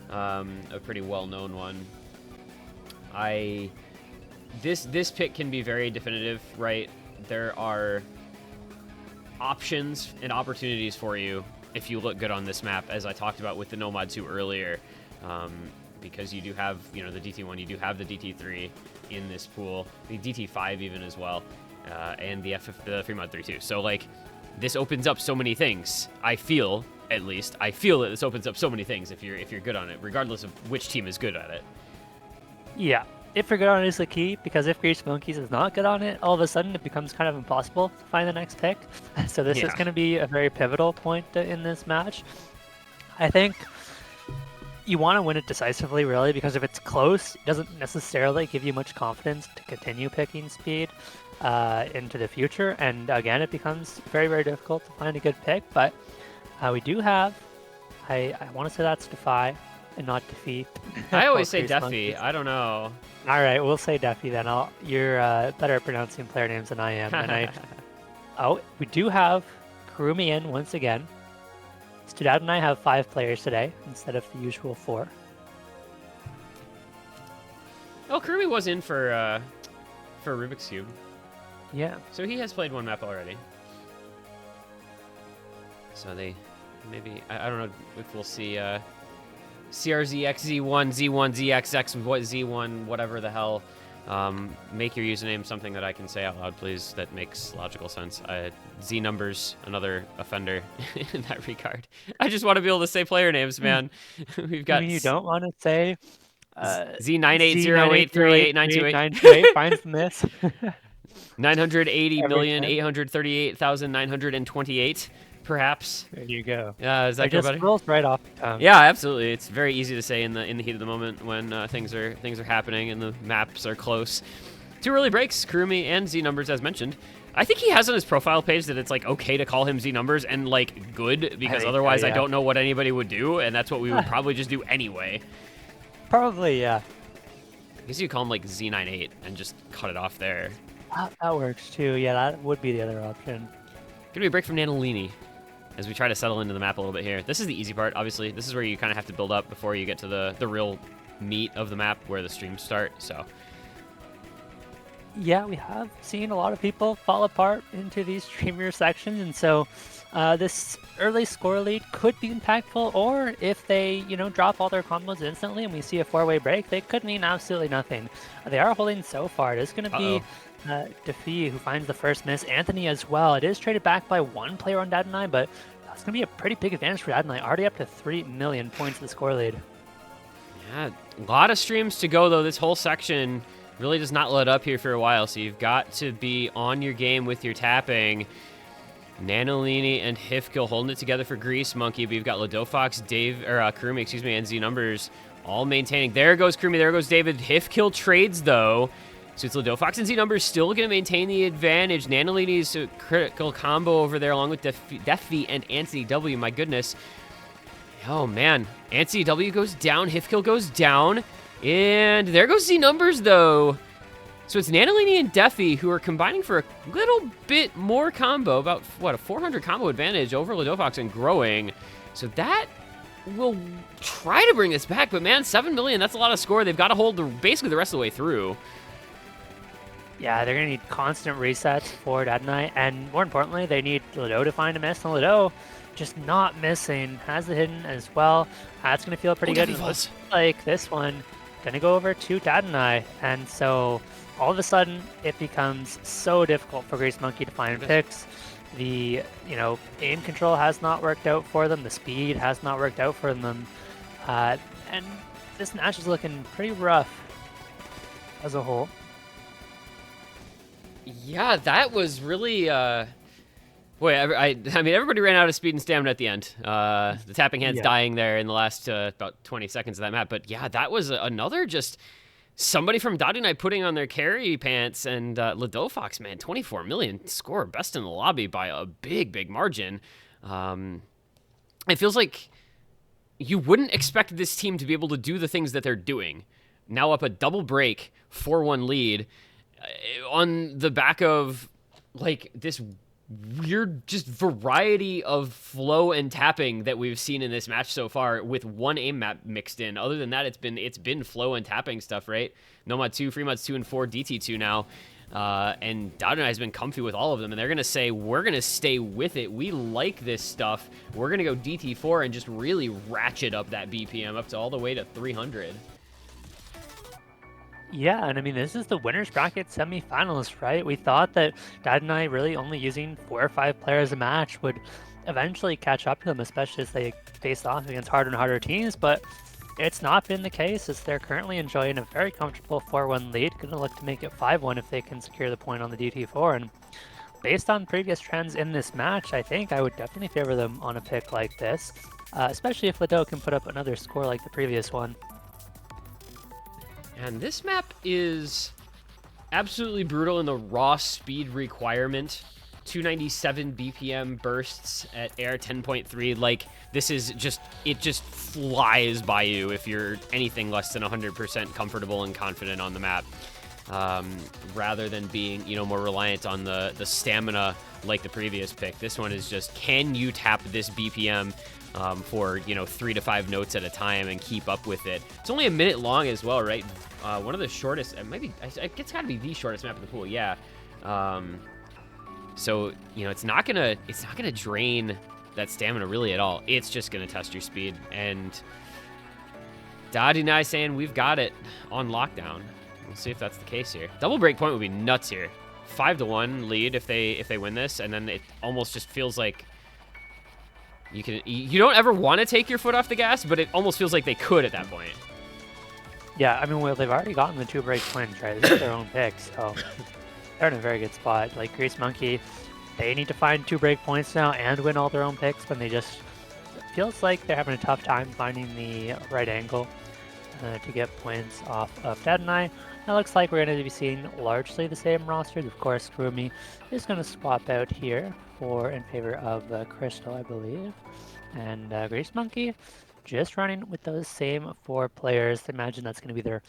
a pretty well-known one. This pick can be very definitive, right? There are options and opportunities for you if you look good on this map, as I talked about with the No Mod 2 earlier, because you do have, you know, the DT1, you do have the DT3 in this pool, the DT5 even as well, and the Free Mod 3 too. So, like, this opens up so many things. I feel that this opens up so many things if you're good on it, regardless of which team is good at it. Yeah, if you're good on it is the key, because if Grease Monkeys is not good on it, all of a sudden it becomes kind of impossible to find the next pick. So this is going to be a very pivotal point in this match. I think you want to win it decisively, really, because if it's close, it doesn't necessarily give you much confidence to continue picking speed into the future. And again, it becomes very, very difficult to find a good pick. But we do have, I want to say that's Defy and not Defeat. I always say Defy. I don't know. All right, we'll say Defy then. You're better at pronouncing player names than I am. And we do have Kurumi in once again. Studad and I have 5 players today instead of the usual 4. Oh, Kurumi was in for Rubik's Cube. Yeah. So he has played one map already. So they maybe, I don't know if we'll see CRZX, Z1, Z1, ZXX, what Z1, whatever the hell Make your username something that I can say out loud, please. That makes logical sense. Z numbers, another offender in that regard. I just want to be able to say player names, man. We've I got mean, you don't want to say Z980838928. Z980838928 finds the miss. Every time. 980,838,928, perhaps. There you go. Is that It go just better? rolls right off the tongue. Yeah, absolutely. It's very easy to say in the heat of the moment when things are happening and the maps are close. Two early breaks, Kurumi and Z numbers, as mentioned. I think he has on his profile page that it's like okay to call him Z numbers and like good because otherwise I don't know what anybody would do, and that's what we would probably just do anyway. Probably, yeah. I guess you call him like Z98 and just cut it off there. That works too. Yeah, that would be the other option. Gonna be a break from Nanolini as we try to settle into the map a little bit here. This is the easy part, obviously. This is where you kind of have to build up before you get to the real meat of the map where the streams start. So yeah, we have seen a lot of people fall apart into these streamer sections, and so this early score lead could be impactful, or if they, drop all their combos instantly and we see a four-way break, they could mean absolutely nothing. They are holding so far. It is going to be Defi who finds the first miss, Anthony as well. It is traded back by one player on Dadunai, but that's going to be a pretty big advantage for Dadunai, already up to 3 million points in the score lead. Yeah, a lot of streams to go, though. This whole section really does not let up here for a while, so you've got to be on your game with your tapping. Nanolini and Hifkill holding it together for Grease Monkey, but you've got Ladofox, Kurumi, and Z numbers all maintaining. There goes Kurumi, there goes David. Hifkill trades, though. So it's Ladofox and Z numbers still going to maintain the advantage. Nanolini's critical combo over there along with Defi and Anthony W. My goodness. Oh, man. Anthony W goes down. Hifkill goes down. And there goes Z numbers, though. So it's Nanolini and Defi who are combining for a little bit more combo, about, a 400 combo advantage over Ladofox and growing. So that will try to bring this back, but man, 7 million, that's a lot of score. They've got to hold basically the rest of the way through. Yeah, they're going to need constant resets for Dadunai, and more importantly, they need Lado to find a miss, and Lado just not missing, has the hidden as well. That's going to feel pretty good. It looks like this one going to go over to Dadunai, and so all of a sudden, it becomes so difficult for Grease Monkey to find picks. The, aim control has not worked out for them. The speed has not worked out for them. And this match is looking pretty rough as a whole. Yeah, that was really... Boy, I mean, everybody ran out of speed and stamina at the end. The tapping hand's dying there in the last about 20 seconds of that map. But yeah, that was another just... Somebody from Dadunai putting on their carry pants, and Ladofox, man, 24 million score, best in the lobby by a big, big margin. It feels like you wouldn't expect this team to be able to do the things that they're doing. Now up a double break, 4-1 lead, on the back of like this weird just variety of flow and tapping that we've seen in this match so far, with one aim map mixed in. Other than that, it's been flow and tapping stuff, right? Nomad 2, Freemods 2, and 4, DT2 now. And Dadunai has been comfy with all of them, and they're going to say, we're going to stay with it. We like this stuff. We're going to go DT4 and just really ratchet up that BPM up to all the way to 300. Yeah, and I mean, this is the winner's bracket semifinals, right? We thought that Dadunai really only using 4 or 5 players a match would eventually catch up to them, especially as they face off against harder and harder teams, but it's not been the case, as they're currently enjoying a very comfortable 4-1 lead. Going to look to make it 5-1 if they can secure the point on the DT4, and based on previous trends in this match, I think I would definitely favor them on a pick like this, especially if Lado can put up another score like the previous one. And this map is absolutely brutal in the raw speed requirement. 297 BPM bursts at air 10.3. Like, this is just, it just flies by you if you're anything less than 100% comfortable and confident on the map. Rather than being, more reliant on the stamina like the previous pick. This one is just, can you tap this BPM for 3 to 5 notes at a time and keep up with it? It's only a minute long as well, right? One of the shortest, maybe it's got to be the shortest map in the pool. Yeah. So it's not gonna drain that stamina really at all. It's just gonna test your speed. And Dadunai saying we've got it on lockdown. We'll see if that's the case here. Double break point would be nuts here. 5-1 lead if they win this, and then it almost just feels like you don't ever want to take your foot off the gas, but it almost feels like they could at that point. Yeah, I mean, well, they've already gotten the 2 break wins, right? This is their own pick, so they're in a very good spot. Like Grease Monkey, they need to find 2 break points now and win all their own picks when they just feels like they're having a tough time finding the right angle to get points off of Dadunai. It looks like we're going to be seeing largely the same rosters. Of course, Kurumi is going to swap out here in favor of Crystal, I believe. And Grease Monkey just running with those same 4 players. I imagine that's going to be their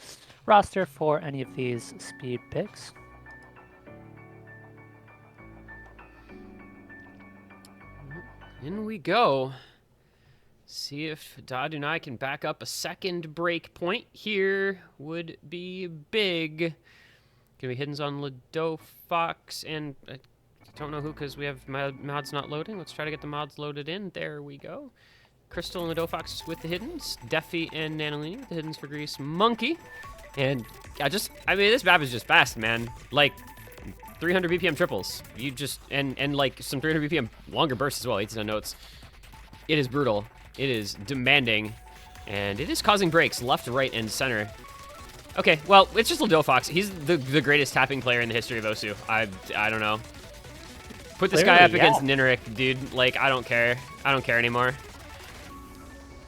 roster for any of these speed picks. In we go. See if Dadunai can back up a second break point here. Would be big. Gonna be hiddens on Lido Fox, and I don't know who because we have mods not loading. Let's try to get the mods loaded in. There we go. Crystal and Lido Fox with the hiddens. Defi and Nanolini with the hiddens for Grease Monkey. And I mean, this map is just fast, man. Like 300 BPM triples. You just and like some 300 BPM longer bursts as well. 8 notes. It is brutal. It is demanding, and it is causing breaks left, right, and center. Okay, well, it's just Lido Fox. He's the greatest tapping player in the history of Osu. I don't know. Put this guy up against Nineric, dude. Like, I don't care. I don't care anymore.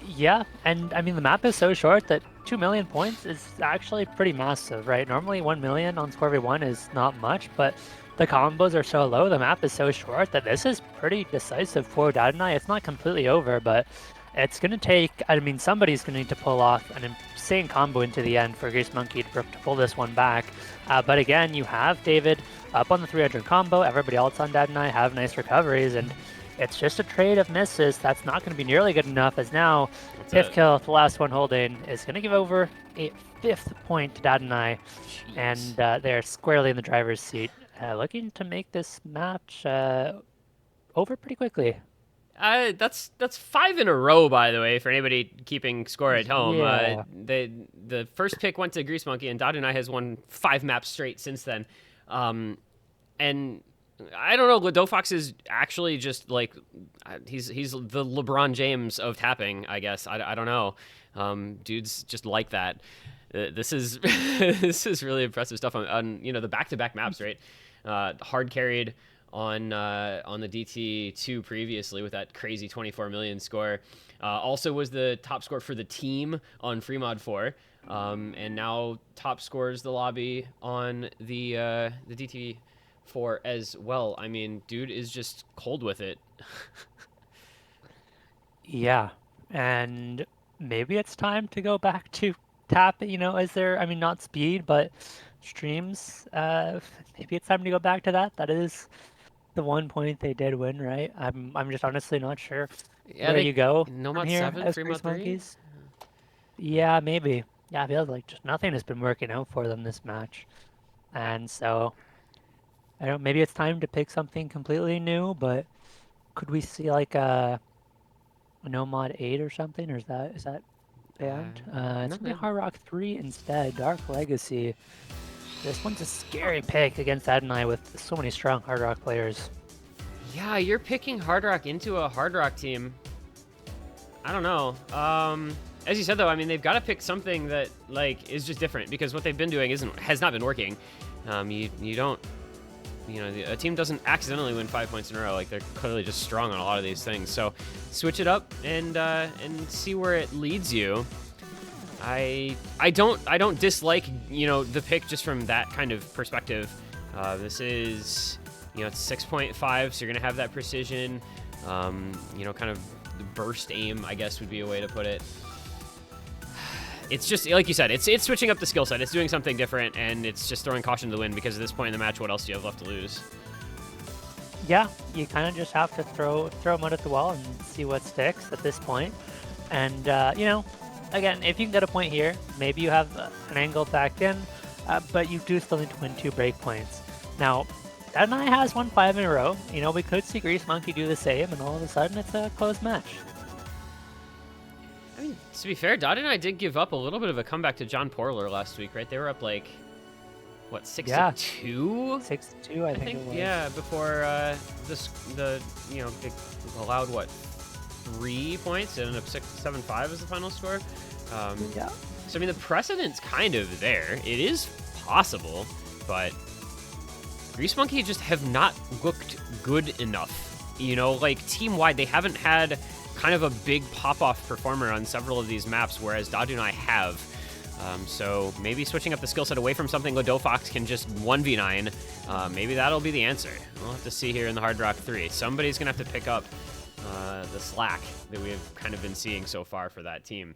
Yeah, and I mean, the map is so short that 2 million points is actually pretty massive, right? Normally 1 million on score v1 is not much, but the combos are so low, the map is so short that this is pretty decisive for Dadunai. It's not completely over, but it's going to take, I mean, somebody's going to need to pull off an insane combo into the end for Grease Monkey to pull this one back. But again, you have David up on the 300 combo. Everybody else on Dadunai have nice recoveries, and it's just a trade of misses. That's not going to be nearly good enough, as now fifth kill, the last one holding, is going to give over a 5th point to Dadunai, and they're squarely in the driver's seat, looking to make this match over pretty quickly. That's 5 in a row, by the way, for anybody keeping score at home. Yeah. The first pick went to Grease Monkey, and Dadunai has won 5 maps straight since then. And I don't know, Lido Fox is actually just like he's the LeBron James of tapping, I guess. I don't know. Dude's just like that. This is this is really impressive stuff on you know, the back-to-back maps, right? Hard carried on the DT2 previously with that crazy 24 million score. Also was the top score for the team on Free Mod 4. And now top scores the lobby on the DT4 as well. I mean, dude is just cold with it. Yeah, and maybe it's time to go back to tap, you know, is there, I mean, not speed, but streams. Maybe it's time to go back to that. That is the 1 point they did win, right? I'm just honestly not sure where you go Nomad from here 7, as Free Grease Mod 3? Monkeys. Yeah, maybe. Yeah, it feels like just nothing has been working out for them this match. And so, I don't, maybe it's time to pick something completely new, but could we see like a Nomad 8 or something, or is that banned? It's gonna be Hard Rock 3 instead, Dark Legacy. This one's a scary pick against Dadunai with so many strong Hard Rock players. Yeah, you're picking Hard Rock into a Hard Rock team. I don't know. As you said, though, I mean, they've got to pick something that, like, is just different, because what they've been doing has not been working. You don't, you know, a team doesn't accidentally win 5 points in a row. Like, they're clearly just strong on a lot of these things. So switch it up and see where it leads you. I don't dislike, you know, the pick just from that kind of perspective. This is, you know, it's 6.5, so you're gonna have that precision. You know, kind of the burst aim, I guess would be a way to put it. It's just, like you said, it's switching up the skill set. It's doing something different, and it's just throwing caution to the wind, because at this point in the match, what else do you have left to lose? Yeah, you kind of just have to throw mud at the wall and see what sticks at this point. And, you know, again, if you can get a point here, maybe you have an angle back in, but you do still need to win 2 break points. Now, Dadunai has won 5 in a row. You know, we could see Grease Monkey do the same, and all of a sudden it's a close match. I mean, to be fair, Dadunai did give up a little bit of a comeback to John Porler last week, right? They were up like what, 6 Yeah. to 2? 6-2, I think it was. Yeah, before it allowed what, 3 points? It ended up 7-5 as the final score. Yeah. So I mean, the precedent's kind of there. It is possible, but Grease Monkey just have not looked good enough. You know, like team-wide, they haven't had kind of a big pop-off performer on several of these maps, whereas Dadunai have. So maybe switching up the skill set away from something Fox can just 1v9, maybe that'll be the answer. We'll have to see here in the Hard Rock 3. Somebody's going to have to pick up the slack that we have kind of been seeing so far for that team.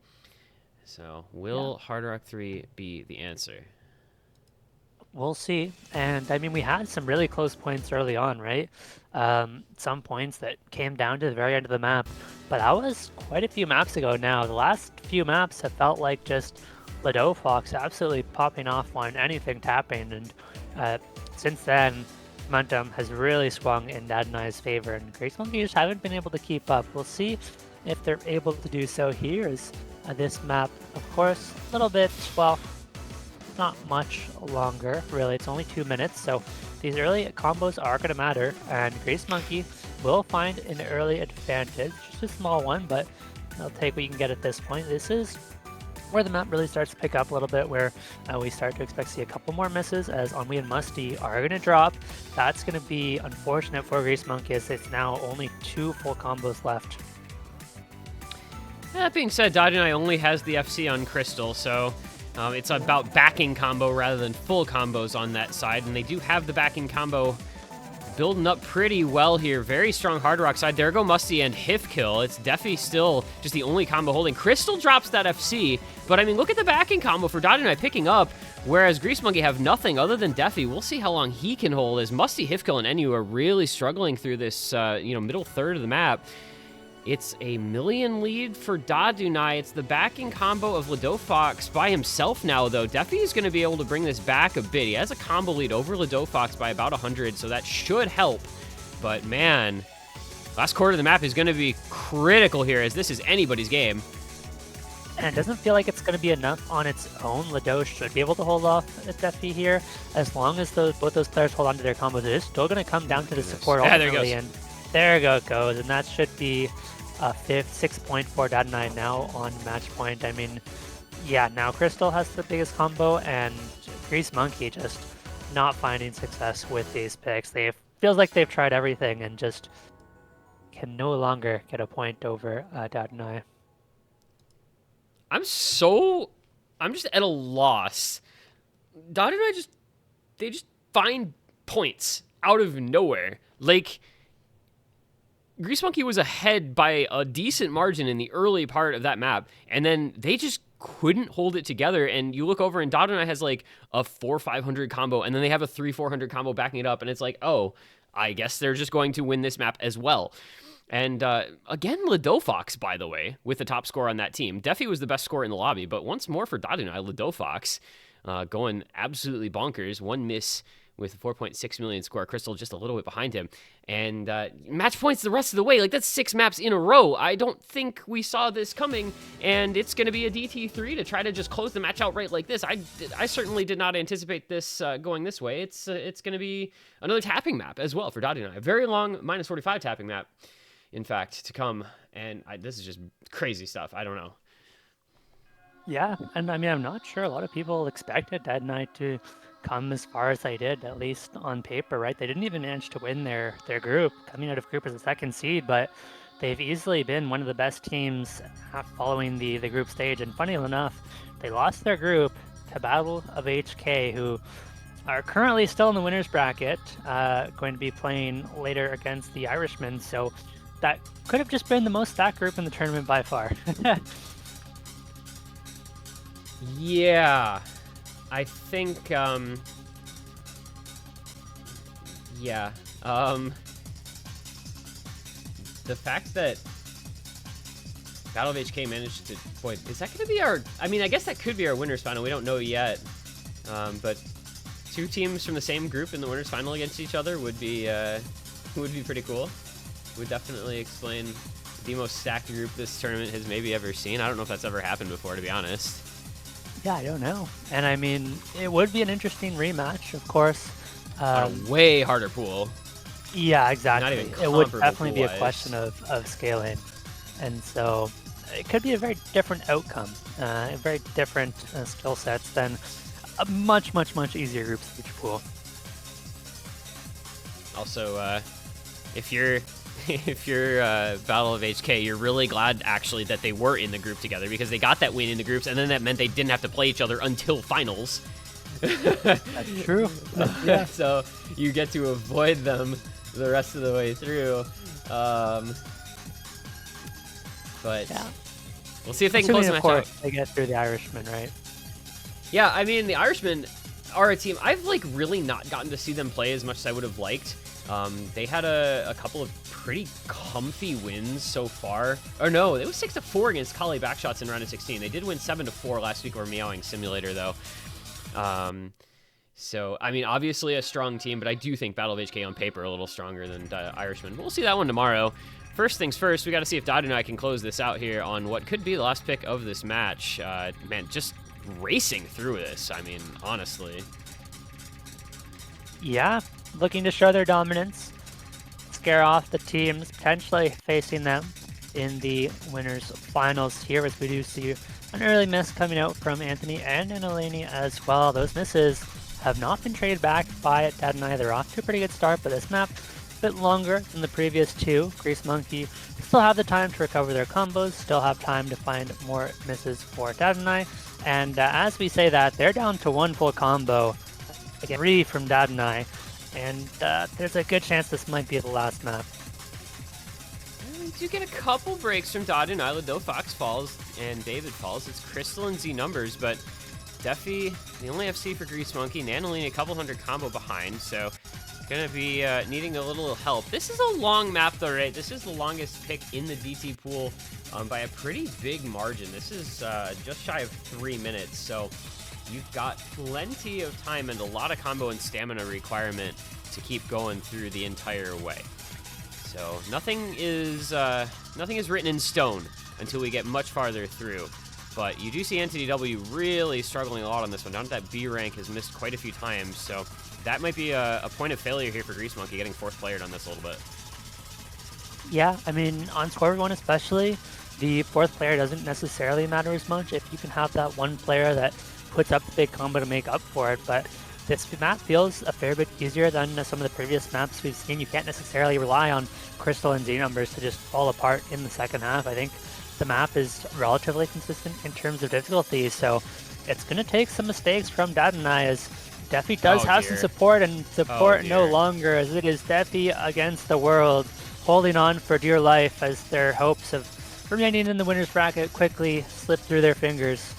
So will Hard Rock 3 be the answer? We'll see. And I mean, we had some really close points early on, right? Some points that came down to the very end of the map, but that was quite a few maps ago now. The last few maps have felt like just Fox absolutely popping off on anything tapping, and since then, momentum has really swung in Dadunai's favor, and Grease Monkey just haven't been able to keep up. We'll see if they're able to do so here. Is this map, of course, a little bit, well, not much longer, really. It's only 2 minutes, so these early combos are going to matter, and Grease Monkey will find an early advantage. Just a small one, but I'll take what you can get at this point. This is where the map really starts to pick up a little bit, where we start to expect to see a couple more misses, as Ennui and Musty are going to drop. That's going to be unfortunate for Grease Monkey, as it's now only 2 full combos left. That being said, Dadunai only has the FC on Crystal, so it's about backing combo rather than full combos on that side, and they do have the backing combo building up pretty well here. Very strong Hard Rock side. There go Musty and Hifkill. It's Defi still just the only combo holding. Crystal drops that FC, but I mean, look at the backing combo for Dadunai picking up, whereas Grease Monkey have nothing other than Defi. We'll see how long he can hold, as Musty, Hifkill, and Ennui are really struggling through this middle third of the map. It's a million lead for Dadunai. It's the backing combo of Fox by himself now, though. Defi is going to be able to bring this back a bit. He has a combo lead over Fox by about 100, so that should help. But, man, last quarter of the map is going to be critical here, as this is anybody's game. And it doesn't feel like it's going to be enough on its own. Lido should be able to hold off at Defi here. As long as both those players hold on to their combos, it is still going to come down to the support ultimately. And there it goes. And that should be a 6 point for Dadunai now on match point. I mean, yeah, now Crystal has the biggest combo, and Grease Monkey just not finding success with these picks. Feels like they've tried everything and just can no longer get a point over Dadunai. I'm just at a loss. Dadunai they just find points out of nowhere. Like, Grease Monkey was ahead by a decent margin in the early part of that map, and then they just couldn't hold it together. And you look over, and Dadunai has like a 400-500 combo, and then they have a 300-400 combo backing it up, and it's like, oh, I guess they're just going to win this map as well. And again, Fox, by the way, with the top score on that team. Defi was the best scorer in the lobby, but once more for Dadunai, Fox going absolutely bonkers. One miss with a 4.6 million score. Crystal just a little bit behind him. And match points the rest of the way. Like, that's 6 maps in a row. I don't think we saw this coming, and it's going to be a DT3 to try to just close the match outright like this. I certainly did not anticipate this going this way. It's going to be another tapping map as well for Dadunai. A very long -45 tapping map, in fact, to come. And this is just crazy stuff. I don't know. Yeah, and I mean, I'm not sure a lot of people expected Dadunai to come as far as they did, at least on paper, right? They didn't even manage to win their group, coming out of group as a second seed, but they've easily been one of the best teams following the group stage. And funny enough, they lost their group to Battle of HK, who are currently still in the winner's bracket, going to be playing later against the Irishmen. So that could have just been the most stacked group in the tournament by far. Yeah, I think, the fact that Battle of HK managed to, boy, is that going to be our, I mean, I guess that could be our winner's final. We don't know yet, but 2 teams from the same group in the winner's final against each other would be pretty cool. Would definitely explain the most stacked group this tournament has maybe ever seen. I don't know if that's ever happened before, to be honest. Yeah, I don't know. And I mean, it would be an interesting rematch, of course. On a way harder pool. Yeah, Not exactly. even It would comparable definitely be a pool-wise. question of scaling. And so it could be a very different outcome, very different skill sets than a much, much, much easier group stage pool. Also, if you're if you're Battle of HK, you're really glad actually that they were in the group together because they got that win in the groups, and then that meant they didn't have to play each other until finals. That's true. Yeah. So you get to avoid them the rest of the way through. But Yeah. we'll see if they can Assuming, close the of match course, out. they get through the Irishman, right? Yeah, I mean, the Irishmen are a team. I've like really not gotten to see them play as much as I would have liked. They had a couple of pretty comfy wins so far. Or no, it was 6-4 against Kali Backshots in round of 16. They did win 7-4 last week over Meowing Simulator though. So, I mean, obviously a strong team, but I do think Battle of HK on paper a little stronger than Irishman. We'll see that one tomorrow. First things first, we got to see if Dadunai can close this out here on what could be the last pick of this match. Man, just racing through this, I mean, honestly. Yeah, looking to show their dominance, scare off the teams potentially facing them in the winners finals here, as we do see an early miss coming out from Anthony and Annalene as well. Those misses have not been traded back by Dadunai. They're off to a pretty good start, but this map a bit longer than the previous two. Grease Monkey still have the time to recover their combos, still have time to find more misses for Dadunai. And as we say that, they're down to one full combo. Again, 3 from Dadunai. And there's a good chance this might be the last map. We do get a couple breaks from Dadunai, though Fox falls and David falls. It's Crystal and Z numbers, but Defi, the only FC for Grease Monkey, Nanoline a couple hundred combo behind, so gonna be needing a little help. This is a long map though, right? This is the longest pick in the DT pool by a pretty big margin. This is just shy of 3 minutes, so you've got plenty of time and a lot of combo and stamina requirement to keep going through the entire way. So nothing is written in stone until we get much farther through. But you do see NTDW really struggling a lot on this one. Down at that B rank has missed quite a few times, so that might be a point of failure here for Grease Monkey, getting fourth playered on this a little bit. Yeah, I mean, on score 1 especially, the fourth player doesn't necessarily matter as much if you can have that one player that puts up the big combo to make up for it, but this map feels a fair bit easier than some of the previous maps we've seen. You can't necessarily rely on Crystal and Z numbers to just fall apart in the second half. I think the map is relatively consistent in terms of difficulty, so it's going to take some mistakes from Dadunai, as Defi does have some support, and support no longer, as it is Defi against the world, holding on for dear life as their hopes of remaining in the winner's bracket quickly slip through their fingers.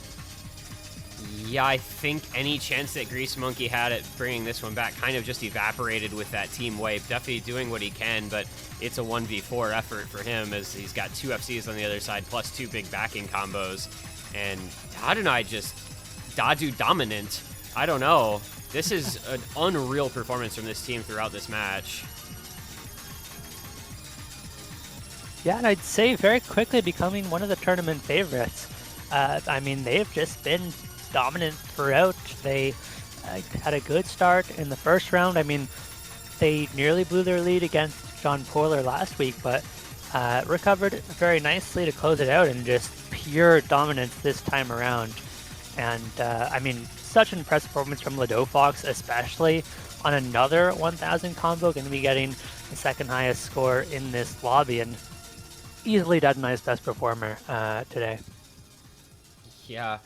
Yeah, I think any chance that Grease Monkey had at bringing this one back kind of just evaporated with that team wipe. Defi doing what he can, but it's a 1v4 effort for him as he's got 2 FCs on the other side plus 2 big backing combos. And Dadunai just Dadu dominant. I don't know. This is an unreal performance from this team throughout this match. Yeah, and I'd say very quickly becoming one of the tournament favorites. I mean, they've just been dominant throughout. They had a good start in the first round. I mean, they nearly blew their lead against John Poehler last week, but recovered very nicely to close it out, and just pure dominance this time around. And I mean, such an impressive performance from Fox, especially on another 1000 combo, going to be getting the second highest score in this lobby, and easily Dadunai's best performer today. Yeah.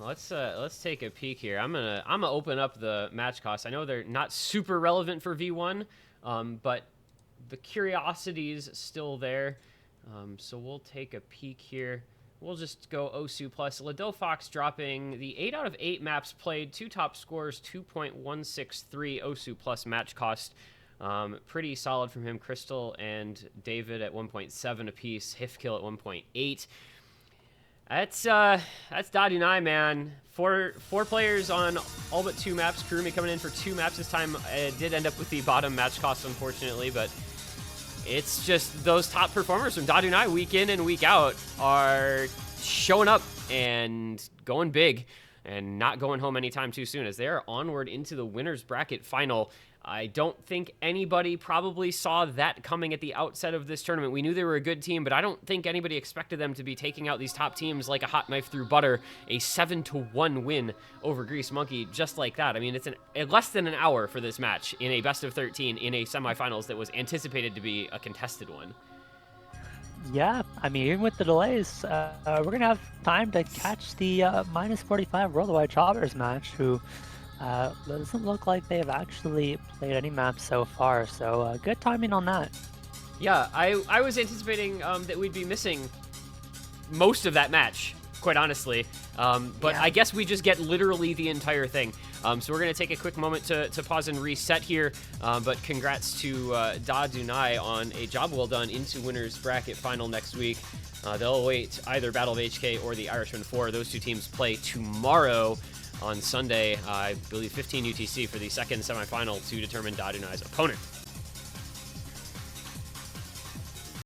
Let's take a peek here. I'm gonna open up the match costs. I know they're not super relevant for V1, but the curiosity's still there. So we'll take a peek here. We'll just go Osu plus. Fox dropping the 8 out of 8 maps played, 2 top scores, 2.163 Osu plus match cost. Pretty solid from him. Crystal and David at 1.7 apiece. Hifkill at 1.8. That's Dadunai, man. Four players on all but 2 maps. Kurumi coming in for 2 maps this time. It did end up with the bottom match cost, unfortunately, but it's just those top performers from Dadunai week in and week out are showing up and going big and not going home anytime too soon as they are onward into the winner's bracket final. I don't think anybody probably saw that coming at the outset of this tournament. We knew they were a good team, but I don't think anybody expected them to be taking out these top teams like a hot knife through butter. A 7-1 win over Grease Monkey just like that. I mean, it's less than an hour for this match in a best of 13 in a semifinals that was anticipated to be a contested one. Yeah, I mean, even with the delays, we're going to have time to catch the minus 45 Worldwide Choppers match, who doesn't look like they have actually played any maps so far, so good timing on that. Yeah, I was anticipating that we'd be missing most of that match, quite honestly, but yeah. I guess we just get literally the entire thing. So we're going to take a quick moment to pause and reset here, but congrats to Dadunai on a job well done into winner's bracket final next week. They'll await either Battle of HK or the Irishman 4. Those two teams play tomorrow on Sunday, I believe 15 UTC for the second semifinal to determine Dadunai's opponent.